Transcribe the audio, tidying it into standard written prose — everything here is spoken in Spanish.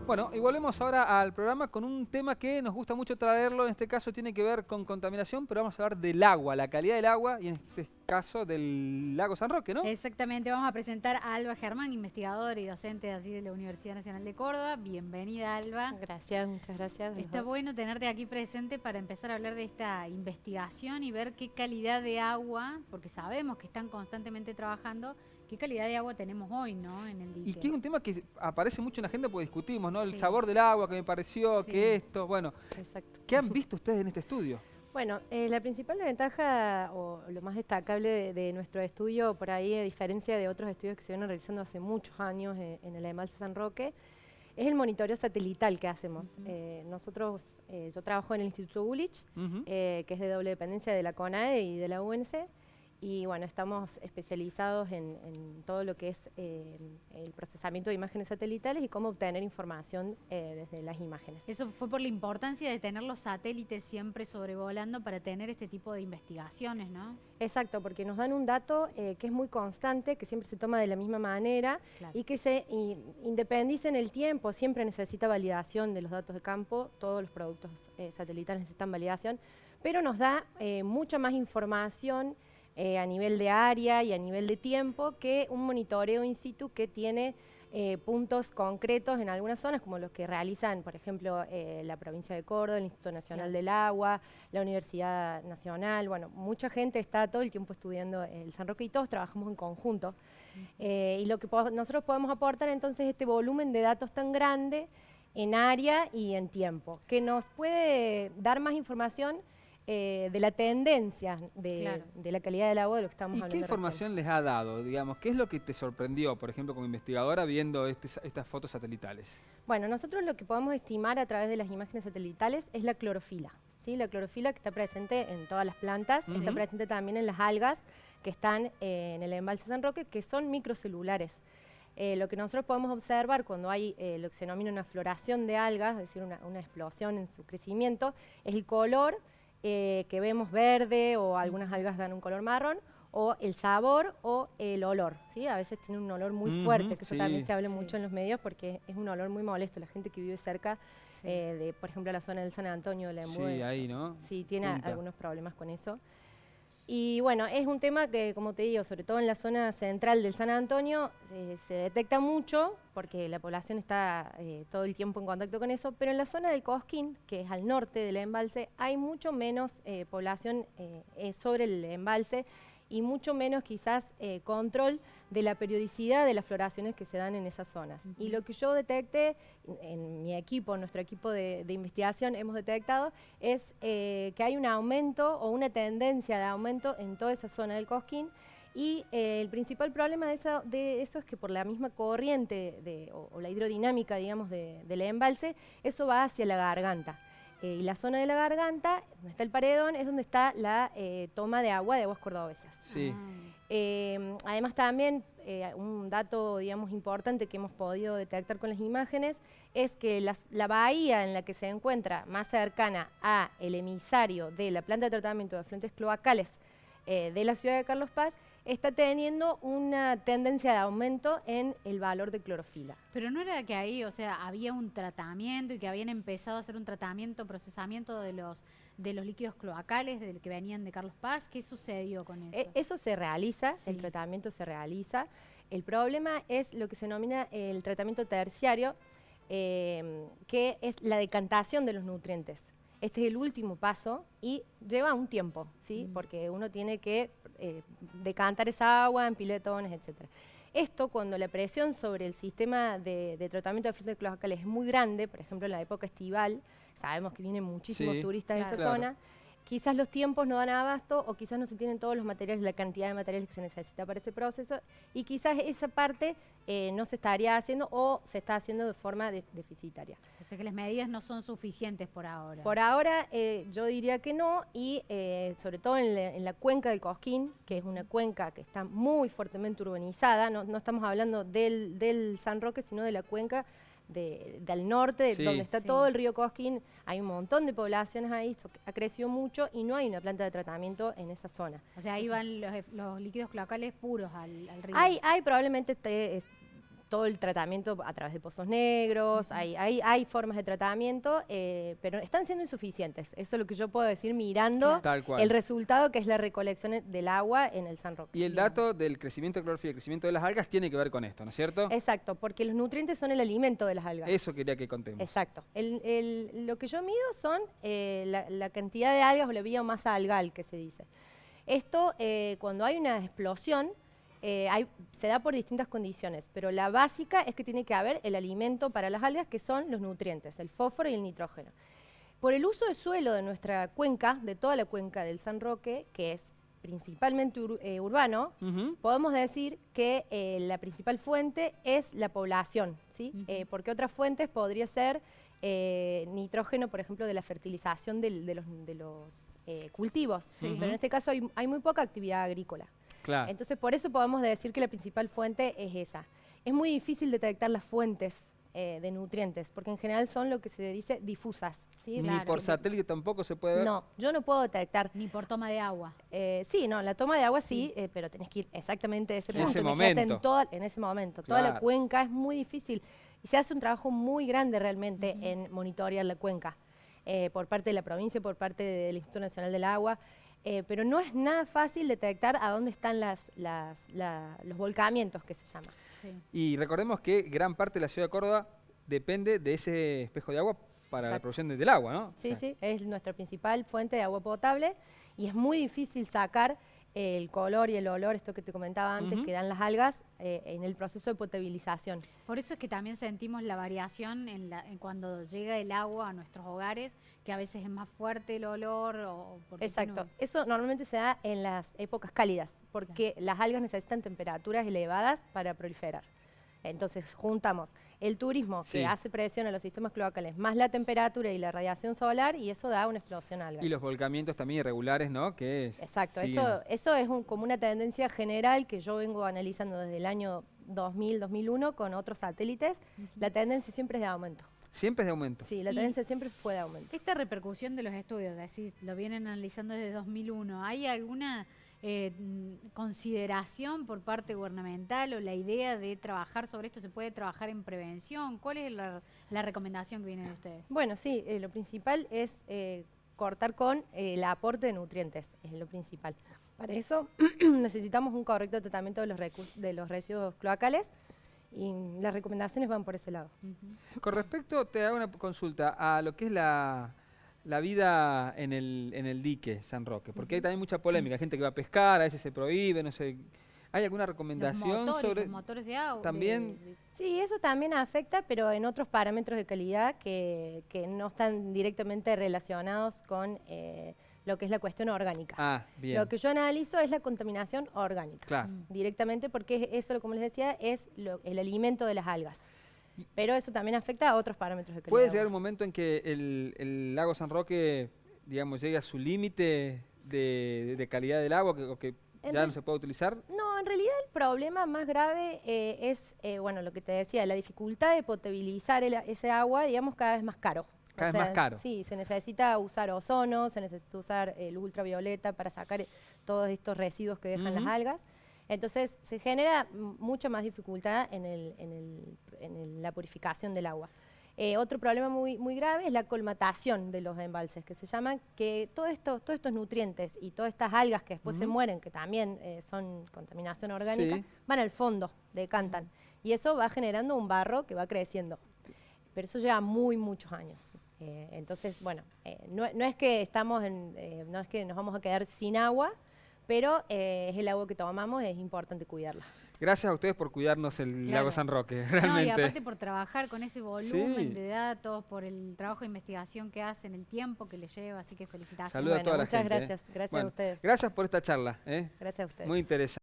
Bueno, y volvemos ahora al programa con un tema que nos gusta mucho traerlo. En este caso tiene que ver con contaminación, pero vamos a hablar del agua, la calidad del agua y en este caso del lago San Roque, ¿no? Exactamente, vamos a presentar a Alba Germán, investigadora y docente así de la Universidad Nacional de Córdoba. Bienvenida, Alba. Gracias, muchas gracias. Está bueno tenerte aquí presente para empezar a hablar de esta investigación y ver qué calidad de agua, porque sabemos que están constantemente trabajando, qué calidad de agua tenemos hoy, ¿no? En el Y dique. que es un tema que aparece mucho en la agenda porque discutimos, ¿no? El Sí. sabor del agua, que me pareció, Sí. que esto, bueno. Exacto. ¿Qué han visto ustedes en este estudio? Bueno, la principal ventaja o lo más destacable de nuestro estudio, por ahí, a diferencia de otros estudios que se vienen realizando hace muchos años en el embalse San Roque, es el monitoreo satelital que hacemos. Yo trabajo en el Instituto Gulich, Ujú. que es de doble dependencia de la CONAE y de la UNC. Y bueno, estamos especializados en todo lo que es el procesamiento de imágenes satelitales y cómo obtener información desde las imágenes. Eso fue por la importancia de tener los satélites siempre sobrevolando para tener este tipo de investigaciones, ¿no? Exacto, porque nos dan un dato que es muy constante, que siempre se toma de la misma manera Claro. y que se independiza en el tiempo, siempre necesita validación de los datos de campo, todos los productos satelitales necesitan validación, pero nos da mucha más información a nivel de área y a nivel de tiempo que un monitoreo in situ que tiene puntos concretos en algunas zonas, como los que realizan, por ejemplo, la provincia de Córdoba, el Instituto Nacional del Agua, la Universidad Nacional. Bueno, mucha gente está todo el tiempo estudiando el San Roque y todos trabajamos en conjunto. Y lo que nosotros podemos aportar entonces es este volumen de datos tan grande en área y en tiempo, que nos puede dar más información de la tendencia de la calidad del agua de lo que estamos ¿Y hablando qué información les ha dado, digamos? ¿Qué es lo que te sorprendió, por ejemplo, como investigadora viendo estas fotos satelitales? Bueno, nosotros lo que podemos estimar a través de las imágenes satelitales es la clorofila. ¿Sí? La clorofila que está presente en todas las plantas, está presente también en las algas que están en el embalse San Roque, que son microcelulares. Lo que nosotros podemos observar cuando hay lo que se denomina una floración de algas, es decir, una explosión en su crecimiento, es el color que vemos verde, o algunas algas dan un color marrón, o el sabor o el olor, ¿sí? A veces tiene un olor muy fuerte, que eso también se habla mucho en los medios porque es un olor muy molesto. La gente que vive cerca de, por ejemplo, la zona del San Antonio, de la Embue, Sí, ahí, ¿no? sí tiene Punta. algunos problemas con eso. Y bueno, es un tema que, como te digo, sobre todo en la zona central del San Antonio, se detecta mucho porque la población está todo el tiempo en contacto con eso, pero en la zona del Cosquín, que es al norte del embalse, hay mucho menos población sobre el embalse y mucho menos quizás control de la periodicidad de las floraciones que se dan en esas zonas. Y lo que yo detecté, en mi equipo, nuestro equipo de investigación, hemos detectado, es que hay un aumento o una tendencia de aumento en toda esa zona del Cosquín. Y el principal problema de eso es que por la misma corriente o la hidrodinámica, digamos, del embalse, eso va hacia la garganta. Y la zona de la garganta, donde está el paredón, es donde está la toma de aguas cordobesas. Sí. Además también un dato, digamos, importante que hemos podido detectar con las imágenes es que la bahía en la que se encuentra más cercana a el emisario de la planta de tratamiento de afluentes cloacales de la ciudad de Carlos Paz está teniendo una tendencia de aumento en el valor de clorofila. Pero no era que ahí, o sea, había un tratamiento y que habían empezado a hacer un tratamiento, procesamiento de los líquidos cloacales del que venían de Carlos Paz. ¿Qué sucedió con eso? Eso se realiza, Sí. el tratamiento se realiza. El problema es lo que se denomina el tratamiento terciario, que es la decantación de los nutrientes. Este es el último paso y lleva un tiempo, ¿sí? Porque uno tiene que decantar esa agua en piletones, etc. Esto, cuando la presión sobre el sistema de tratamiento de afluentes cloacales es muy grande, por ejemplo en la época estival, sabemos que vienen muchísimos turistas a esa zona, quizás los tiempos no dan abasto o quizás no se tienen todos los materiales, la cantidad de materiales que se necesita para ese proceso y quizás esa parte no se estaría haciendo o se está haciendo de forma deficitaria. O sea que las medidas no son suficientes por ahora. Por ahora yo diría que no y sobre todo en la cuenca del Cosquín, que es una cuenca que está muy fuertemente urbanizada, no estamos hablando del San Roque, sino de la cuenca del norte, donde está todo el río Cosquín, hay un montón de poblaciones ahí, esto ha crecido mucho y no hay una planta de tratamiento en esa zona. O sea, ahí van los líquidos cloacales puros al río. Hay probablemente todo el tratamiento a través de pozos negros, hay formas de tratamiento, pero están siendo insuficientes. Eso es lo que yo puedo decir mirando el resultado que es la recolección del agua en el San Roque. Y el dato del crecimiento de clorofila y el crecimiento de las algas tiene que ver con esto, ¿no es cierto? Exacto, porque los nutrientes son el alimento de las algas. Eso quería que contemos. Exacto. Lo que yo mido son la cantidad de algas o la biomasa algal que se dice. Esto, cuando hay una explosión, se da por distintas condiciones, pero la básica es que tiene que haber el alimento para las algas, que son los nutrientes, el fósforo y el nitrógeno. Por el uso de suelo de nuestra cuenca, de toda la cuenca del San Roque, que es principalmente urbano, podemos decir que la principal fuente es la población, ¿sí? Porque otras fuentes podría ser nitrógeno, por ejemplo, de la fertilización de los cultivos, pero en este caso hay muy poca actividad agrícola. Claro. Entonces, por eso podemos decir que la principal fuente es esa. Es muy difícil detectar las fuentes de nutrientes, porque en general son lo que se dice difusas. ¿Sí? Ni por satélite tampoco se puede ver. No, yo no puedo detectar. Ni por toma de agua. Sí, no, la toma de agua sí, pero tenés que ir exactamente a ese punto. En ese momento. En ese momento. Toda la cuenca es muy difícil. Y se hace un trabajo muy grande realmente en monitorear la cuenca, por parte de la provincia, por parte del Instituto Nacional del Agua. Pero no es nada fácil detectar a dónde están los volcamientos, que se llama. Sí. Y recordemos que gran parte de la ciudad de Córdoba depende de ese espejo de agua para la producción del agua, ¿no? Sí, sí, es nuestra principal fuente de agua potable y es muy difícil sacar el color y el olor, esto que te comentaba antes, que dan las algas en el proceso de potabilización. Por eso es que también sentimos la variación en cuando llega el agua a nuestros hogares, que a veces es más fuerte el olor. Exacto, eso normalmente se da en las épocas cálidas, porque las algas necesitan temperaturas elevadas para proliferar. Entonces juntamos el turismo que hace presión a los sistemas cloacales, más la temperatura y la radiación solar, y eso da una explosión algal. Y los volcamientos también irregulares, ¿no? Exacto, eso es como una tendencia general que yo vengo analizando desde el año 2000, 2001 con otros satélites. La tendencia siempre es de aumento. ¿Siempre es de aumento? Sí, la tendencia siempre fue de aumento. Esta repercusión de los estudios, así lo vienen analizando desde 2001, ¿hay alguna consideración por parte gubernamental o la idea de trabajar sobre esto? ¿Se puede trabajar en prevención? ¿Cuál es la recomendación que viene de ustedes? Bueno, sí, lo principal es cortar con el aporte de nutrientes, es lo principal. Para eso necesitamos un correcto tratamiento de los residuos cloacales y las recomendaciones van por ese lado. Con respecto, te hago una consulta a lo que es la vida en el dique San Roque, porque hay también mucha polémica, gente que va a pescar, a veces se prohíbe, no sé. ¿Hay alguna recomendación sobre los motores de agua? También. Sí, eso también afecta, pero en otros parámetros de calidad que no están directamente relacionados con lo que es la cuestión orgánica. Ah, bien. Lo que yo analizo es la contaminación orgánica, claro, directamente, porque eso, como les decía, es el alimento de las algas. Pero eso también afecta a otros parámetros de calidad. ¿Puede llegar un momento en que el lago San Roque, digamos, llegue a su límite de calidad del agua, o que ya no se puede utilizar? No, en realidad el problema más grave es, bueno, lo que te decía, la dificultad de potabilizar ese agua, digamos, cada vez más caro. Cada vez más caro. Sí, se necesita usar ozono, se necesita usar luz ultravioleta para sacar todos estos residuos que dejan las algas. Entonces se genera mucha más dificultad en la purificación del agua. Otro problema muy grave es la colmatación de los embalses, que se llaman, que todos estos nutrientes y todas estas algas que después se mueren, que también son contaminación orgánica, van al fondo, decantan. Y eso va generando un barro que va creciendo. Pero eso lleva muchos años. Entonces, bueno, no es que no es que nos vamos a quedar sin agua, pero es el agua que tomamos, es importante cuidarla. Gracias a ustedes por cuidarnos el lago San Roque, realmente. No, y aparte por trabajar con ese volumen de datos, por el trabajo de investigación que hacen, el tiempo que le lleva, así que felicitaciones. Saludos a toda la gente. Muchas gracias, gracias a ustedes. Gracias por esta charla. Gracias a ustedes. Muy interesante.